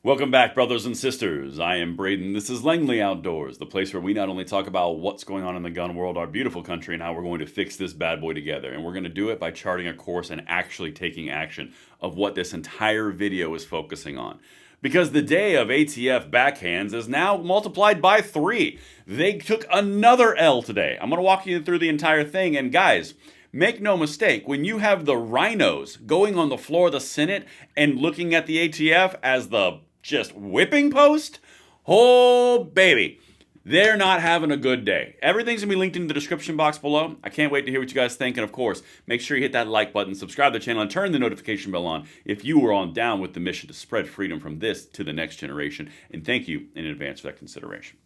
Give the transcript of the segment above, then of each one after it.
Welcome back, brothers and sisters. I am Braden. This is Langley Outdoors, the place where we not only talk about what's going on in the gun world, our beautiful country, and how we're going to fix this bad boy together. And we're going to do it by charting a course and actually taking action of what this entire video is focusing on. Because the day of ATF backhands is now multiplied by 3. They took another L today. I'm going to walk you through the entire thing. And guys, make no mistake, when you have the RINOs going on the floor of the Senate and looking at the ATF as the just whipping post, oh baby, they're not having a good day. Everything's gonna be linked in the description box below. I can't wait to hear what you guys think, and of course, make sure you hit that like button, subscribe to the channel, and turn the notification bell on if you are on down with the mission to spread freedom from this to the next generation. And thank you in advance for that consideration.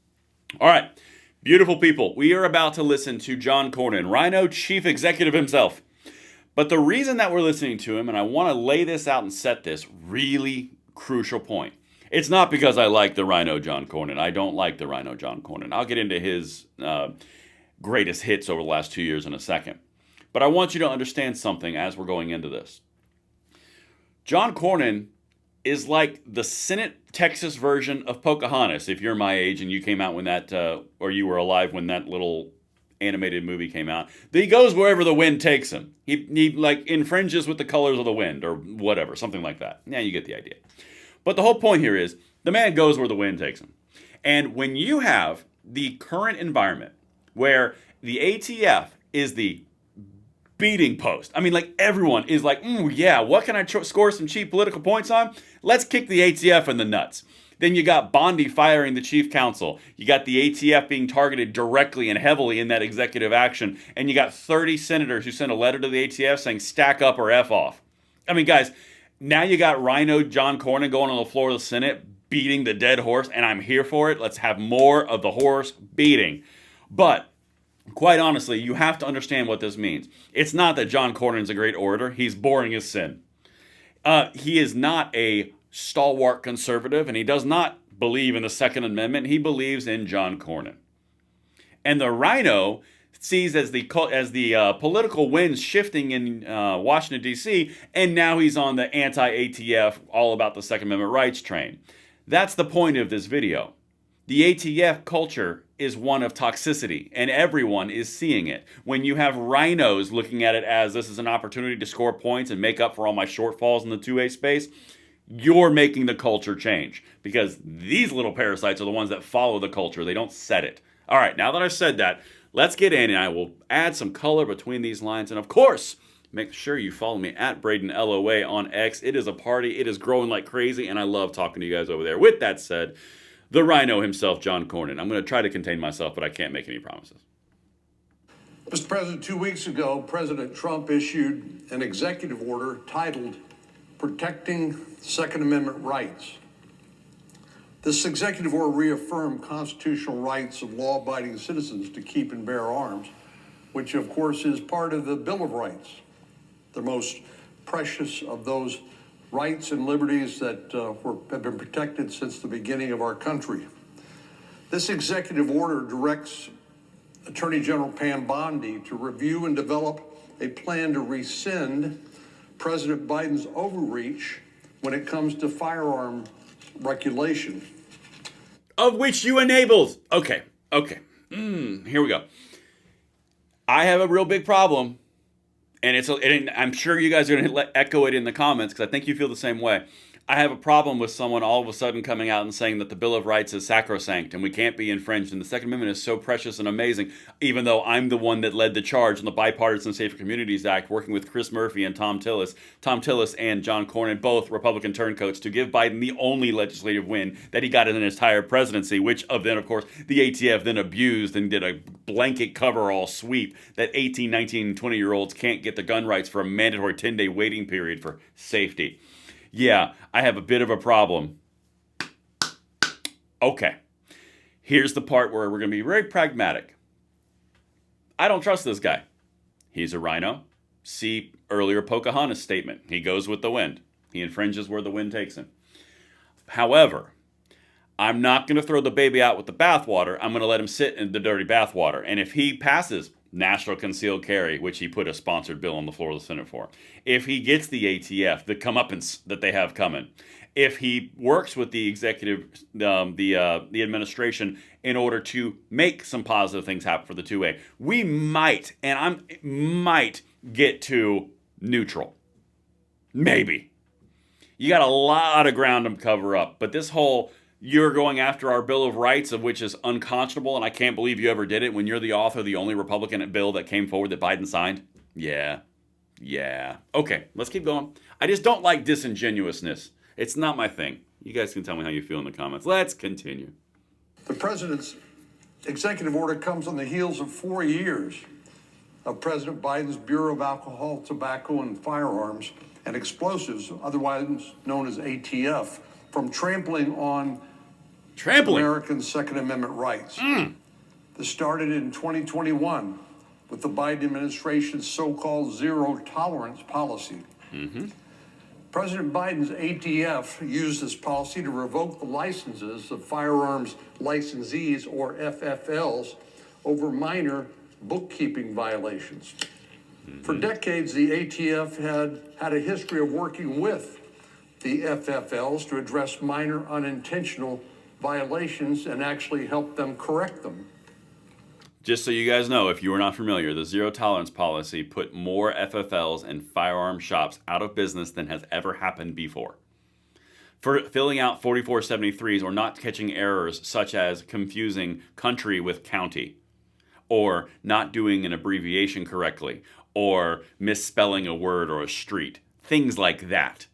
All right, beautiful people, we are about to listen to John Cornyn, RINO Chief Executive himself. But the reason that we're listening to him, and I want to lay this out and set this really crucial point. It's not because I like the RINO John Cornyn. I don't like the RINO John Cornyn. I'll get into his greatest hits over the last 2 years in a second. But I want you to understand something as we're going into this. John Cornyn is like the Senate Texas version of Pocahontas, if you're my age and you came out when that, or you were alive when that little animated movie came out. He goes wherever the wind takes him. He like infringes with the colors of the wind or whatever, something like that. Yeah, you get the idea. But the whole point here is the man goes where the wind takes him. And when you have the current environment where the ATF is the beating post, I mean, like everyone is like, yeah, what can I score some cheap political points on? Let's kick the ATF in the nuts. Then you got Bondi firing the chief counsel. You got the ATF being targeted directly and heavily in that executive action. And you got 30 senators who sent a letter to the ATF saying stack up or F off. I mean, guys, now you got RINO John Cornyn going on the floor of the Senate, beating the dead horse, and I'm here for it. Let's have more of the horse beating. But quite honestly, you have to understand what this means. It's not that John Cornyn's a great orator. He's boring as sin. He is not a stalwart conservative, and he does not believe in the Second Amendment. He believes in John Cornyn. And the RINO sees as the political winds shifting in Washington, D.C., and now he's on the anti-ATF, all about the Second Amendment rights train. That's the point of this video. The ATF culture is one of toxicity, and everyone is seeing it. When you have RINOs looking at it as this is an opportunity to score points and make up for all my shortfalls in the 2A space, you're making the culture change, because these little parasites are the ones that follow the culture. They don't set it. All right, now that I've said that, let's get in, and I will add some color between these lines. And of course, make sure you follow me at BradenLOA on X. It is a party. It is growing like crazy, and I love talking to you guys over there. With that said, the RINO himself, John Cornyn. I'm going to try to contain myself, but I can't make any promises. Mr. President, 2 weeks ago, President Trump issued an executive order titled Protecting Second Amendment Rights. This executive order reaffirmed constitutional rights of law-abiding citizens to keep and bear arms, which of course is part of the Bill of Rights, the most precious of those rights and liberties that have been protected since the beginning of our country. This executive order directs Attorney General Pam Bondi to review and develop a plan to rescind President Biden's overreach when it comes to firearm regulation. Of which you enabled. Okay. Here we go. I have a real big problem, and I'm sure you guys are going to echo it in the comments because I think you feel the same way. I have a problem with someone all of a sudden coming out and saying that the Bill of Rights is sacrosanct and we can't be infringed, and the Second Amendment is so precious and amazing, even though I'm the one that led the charge in the Bipartisan Safer Communities Act, working with Chris Murphy and Tom Tillis and John Cornyn, both Republican turncoats, to give Biden the only legislative win that he got in his entire presidency, which then, of course, the ATF then abused and did a blanket cover-all sweep that 18, 19, 20-year-olds can't get the gun rights for a mandatory 10-day waiting period for safety. Yeah, I have a bit of a problem. Okay, here's the part where we're going to be very pragmatic. I don't trust this guy. He's a RINO. See earlier Pocahontas statement. He goes with the wind. He infringes where the wind takes him. However, I'm not going to throw the baby out with the bathwater. I'm going to let him sit in the dirty bathwater. And if he passes National Concealed Carry, which he put a sponsored bill on the floor of the Senate for. If he gets the ATF, the comeuppance that they have coming. If he works with the executive, the administration in order to make some positive things happen for the 2A, we might get to neutral. Maybe. You got a lot of ground to cover up, but this whole you're going after our Bill of Rights, of which is unconscionable, and I can't believe you ever did it when you're the author of the only Republican bill that came forward that Biden signed. Yeah. Okay, let's keep going. I just don't like disingenuousness. It's not my thing. You guys can tell me how you feel in the comments. Let's continue. The president's executive order comes on the heels of 4 years of President Biden's Bureau of Alcohol, Tobacco, and Firearms and Explosives, otherwise known as ATF, from trampling on American Second Amendment rights. This started in 2021 with the Biden administration's so-called zero tolerance policy. President Biden's ATF used this policy to revoke the licenses of firearms licensees, or FFLs, over minor bookkeeping violations. For decades, the ATF had a history of working with the FFLs to address minor unintentional violations and actually help them correct them. Just so you guys know, if you are not familiar, the zero tolerance policy put more FFLs and firearm shops out of business than has ever happened before. For filling out 4473s or not catching errors such as confusing country with county, or not doing an abbreviation correctly, or misspelling a word or a street. Things like that.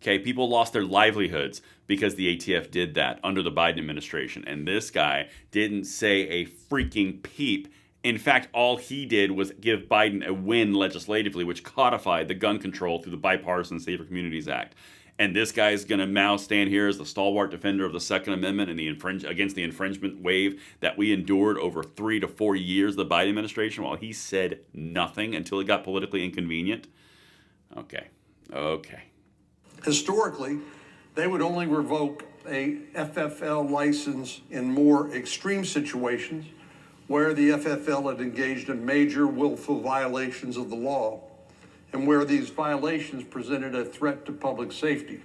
Okay, people lost their livelihoods because the ATF did that under the Biden administration. And this guy didn't say a freaking peep. In fact, all he did was give Biden a win legislatively, which codified the gun control through the Bipartisan Safer Communities Act. And this guy is going to now stand here as the stalwart defender of the Second Amendment and against the infringement wave that we endured over 3 to 4 years of the Biden administration, while he said nothing until it got politically inconvenient. Okay. Historically, they would only revoke a FFL license in more extreme situations where the FFL had engaged in major willful violations of the law and where these violations presented a threat to public safety.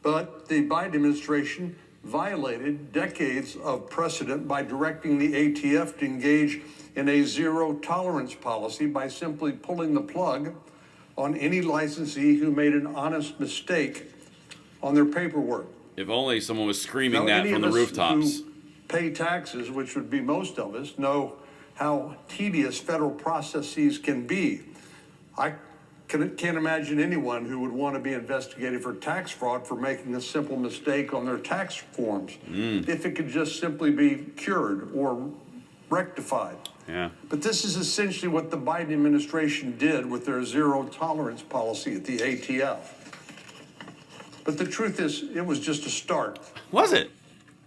But the Biden administration violated decades of precedent by directing the ATF to engage in a zero tolerance policy by simply pulling the plug on any licensee who made an honest mistake on their paperwork. If only someone was screaming that from the rooftops. Who pay taxes, which would be most of us, know how tedious federal processes can be. I can't imagine anyone who would want to be investigated for tax fraud for making a simple mistake on their tax forms, if it could just simply be cured or rectified. Yeah. But this is essentially what the Biden administration did with their zero tolerance policy at the ATF. But the truth is, it was just a start. Was it?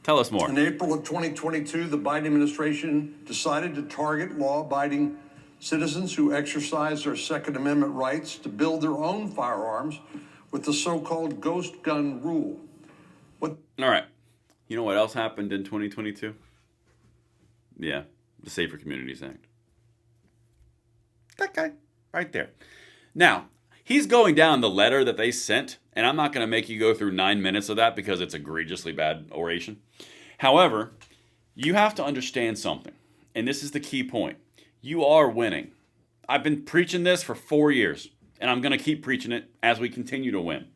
Tell us more. In April of 2022, the Biden administration decided to target law-abiding citizens who exercise their Second Amendment rights to build their own firearms with the so-called ghost gun rule. All right. You know what else happened in 2022? Yeah, the Safer Communities Act. That guy right there. Now, he's going down the letter that they sent, and I'm not going to make you go through 9 minutes of that because it's egregiously bad oration. However, you have to understand something, and this is the key point. You are winning. I've been preaching this for 4 years, and I'm going to keep preaching it as we continue to win.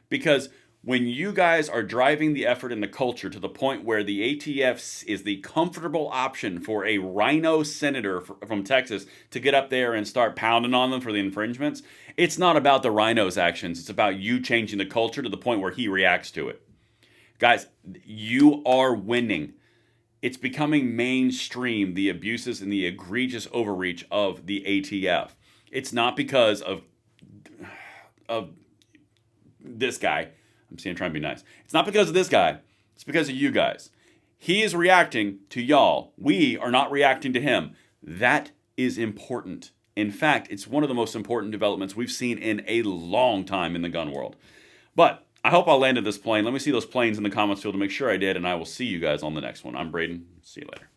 Because when you guys are driving the effort and the culture to the point where the ATF is the comfortable option for a RINO senator from Texas to get up there and start pounding on them for the infringements, it's not about the RINO's actions. It's about you changing the culture to the point where he reacts to it. Guys, you are winning. It's becoming mainstream, the abuses and the egregious overreach of the ATF. It's not because of this guy. I'm trying to be nice. It's not because of this guy. It's because of you guys. He is reacting to y'all. We are not reacting to him. That is important. In fact, it's one of the most important developments we've seen in a long time in the gun world. But I hope I landed this plane. Let me see those planes in the comments field to make sure I did, and I will see you guys on the next one. I'm Braden. See you later.